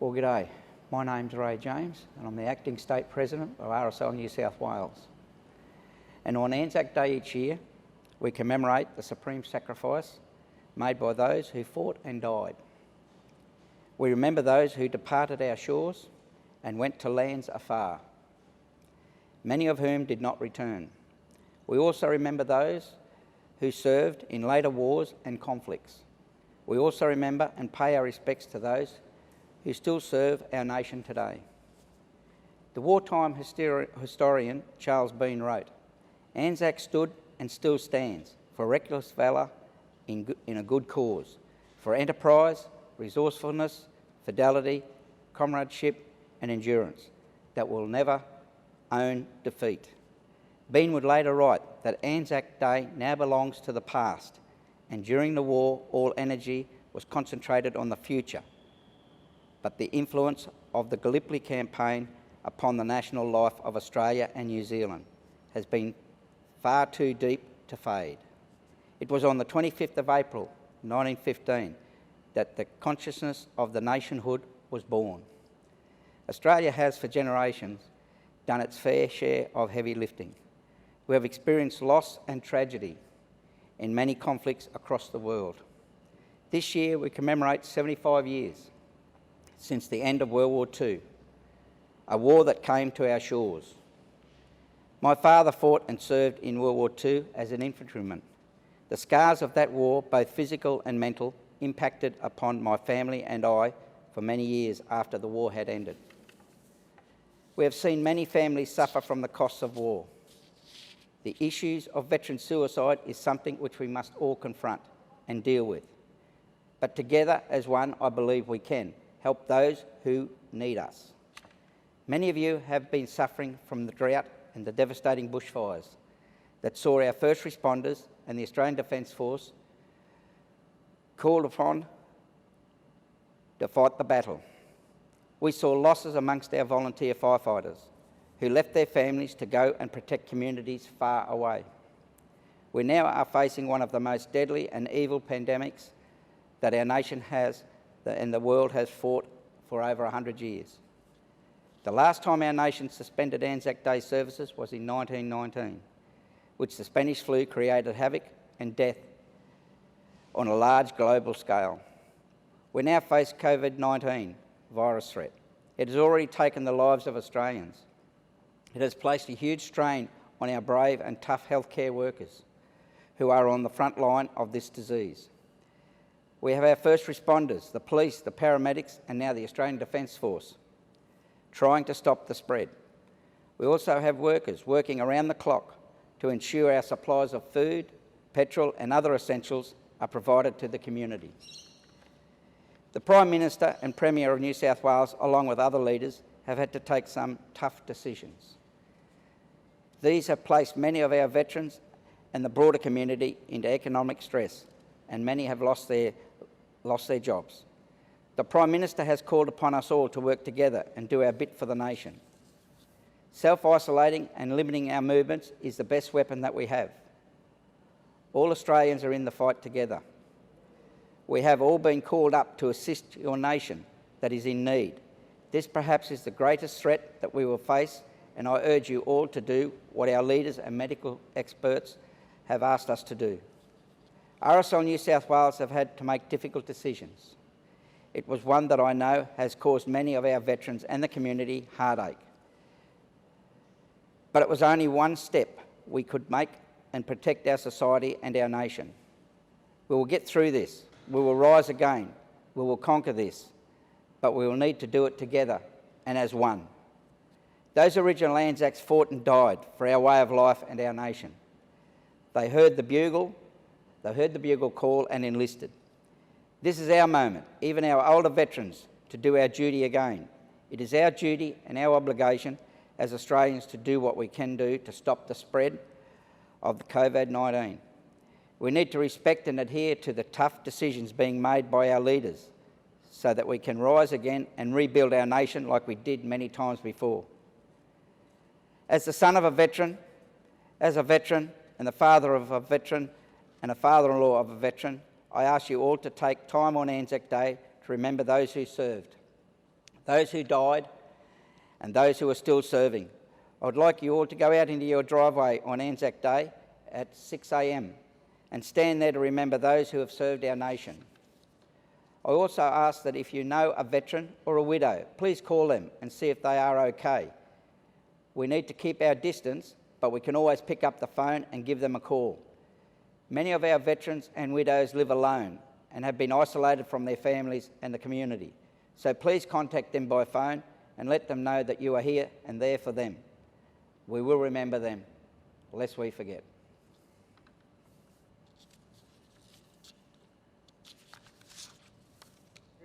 Well, g'day. My name's Ray James and I'm the Acting State President of RSL New South Wales. And on ANZAC Day each year, we commemorate the supreme sacrifice made by those who fought and died. We remember those who departed our shores and went to lands afar, many of whom did not return. We also remember those who served in later wars and conflicts. We also remember and pay our respects to those who still serve our nation today. The wartime historian Charles Bean wrote, "ANZAC stood and still stands for reckless valour in a good cause, for enterprise, resourcefulness, fidelity, comradeship and endurance that will never own defeat." Bean would later write that ANZAC Day now belongs to the past, and during the war all energy was concentrated on the future. But the influence of the Gallipoli campaign upon the national life of Australia and New Zealand has been far too deep to fade. It was on the 25th of April 1915 that the consciousness of the nationhood was born. Australia has for generations done its fair share of heavy lifting. We have experienced loss and tragedy in many conflicts across the world. This year we commemorate 75 years since the end of World War II, a war that came to our shores. My father fought and served in World War II as an infantryman. The scars of that war, both physical and mental, impacted upon my family and I for many years after the war had ended. We have seen many families suffer from the costs of war. The issues of veteran suicide is something which we must all confront and deal with. But together as one, I believe we can help those who need us. Many of you have been suffering from the drought and the devastating bushfires that saw our first responders and the Australian Defence Force called upon to fight the battle. We saw losses amongst our volunteer firefighters who left their families to go and protect communities far away. We now are facing one of the most deadly and evil pandemics that our nation has and the world has fought for over 100 years. The last time our nation suspended ANZAC Day services was in 1919, which the Spanish flu created havoc and death on a large global scale. We now face COVID-19 virus threat. It has already taken the lives of Australians. It has placed a huge strain on our brave and tough healthcare workers who are on the front line of this disease. We have our first responders, the police, the paramedics and now the Australian Defence Force trying to stop the spread. We also have workers working around the clock to ensure our supplies of food, petrol and other essentials are provided to the community. The Prime Minister and Premier of New South Wales, along with other leaders, have had to take some tough decisions. These have placed many of our veterans and the broader community into economic stress, and many have lost their jobs. The Prime Minister has called upon us all to work together and do our bit for the nation. Self-isolating and limiting our movements is the best weapon that we have. All Australians are in the fight together. We have all been called up to assist your nation that is in need. This perhaps is the greatest threat that we will face, and I urge you all to do what our leaders and medical experts have asked us to do. RSL New South Wales have had to make difficult decisions. It was one that I know has caused many of our veterans and the community heartache. But it was only one step we could make and protect our society and our nation. We will get through this. We will rise again. We will conquer this. But we will need to do it together and as one. Those original ANZACs fought and died for our way of life and our nation. They heard the bugle call and enlisted. This is our moment, even our older veterans, to do our duty again. It is our duty and our obligation as Australians to do what we can do to stop the spread of the COVID-19. We need to respect and adhere to the tough decisions being made by our leaders so that we can rise again and rebuild our nation like we did many times before. As the son of a veteran, as a veteran and the father of a veteran and a father-in-law of a veteran, I ask you all to take time on ANZAC Day to remember those who served, those who died and those who are still serving. I would like you all to go out into your driveway on Anzac Day at 6 a.m. and stand there to remember those who have served our nation. I also ask that if you know a veteran or a widow, please call them and see if they are okay. We need to keep our distance, but we can always pick up the phone and give them a call. Many of our veterans and widows live alone and have been isolated from their families and the community. So please contact them by phone and let them know that you are here and there for them. We will remember them, lest we forget.